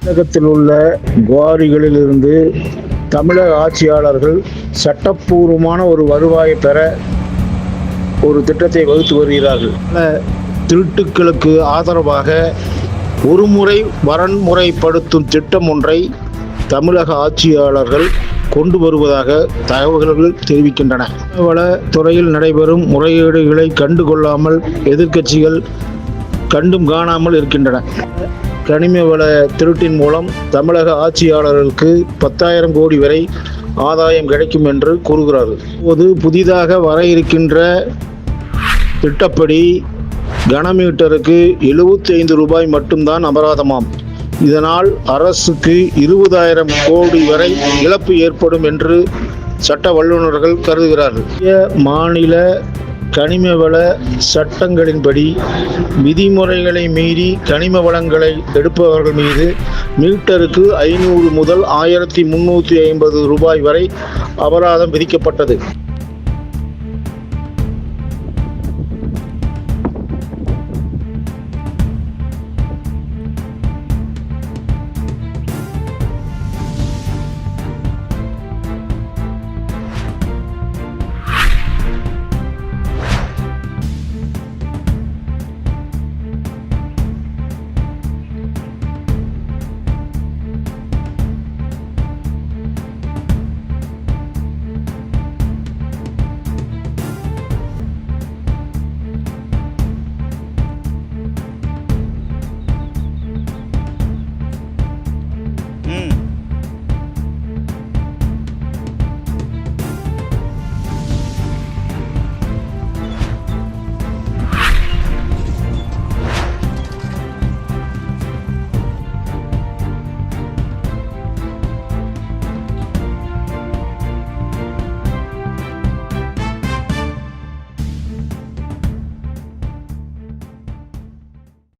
தமிழகத்தில் உள்ள குவாரிகளிலிருந்து தமிழக ஆட்சியாளர்கள் சட்டப்பூர்வமான ஒரு வருவாயை பெற ஒரு திட்டத்தை வகுத்து வருகிறார்கள். பல திருட்டுக்களுக்கு ஆதரவாக ஒருமுறை வரன்முறைப்படுத்தும் திட்டம் ஒன்றை தமிழக ஆட்சியாளர்கள் கொண்டு வருவதாக தகவல்கள் தெரிவிக்கின்றன. வள துறையில் நடைபெறும் முறைகேடுகளை கண்டுகொள்ளாமல் எதிர்க்கட்சிகள் கண்டும் காணாமல் இருக்கின்றன. கனிம வள திருட்டின் மூலம் தமிழக ஆட்சியாளர்களுக்கு 10,000 கோடி வரை ஆதாயம் கிடைக்கும் என்று கூறுகிறார்கள். இப்போது புதிதாக வர இருக்கின்ற திட்டப்படி கனமீட்டருக்கு 75 ரூபாய் மட்டும்தான் அபராதமாம். இதனால் அரசுக்கு 20,000 கோடி வரை இழப்பு ஏற்படும் என்று சட்ட வல்லுநர்கள் கருதுகிறார்கள். மாநில கனிம வள சட்டங்களின்படி விதிமுறைகளை மீறி கனிம வளங்களை எடுப்பவர்கள் மீது மீட்டருக்கு 500 முதல் 1,350 ரூபாய் வரை அபராதம் விதிக்கப்பட்டது.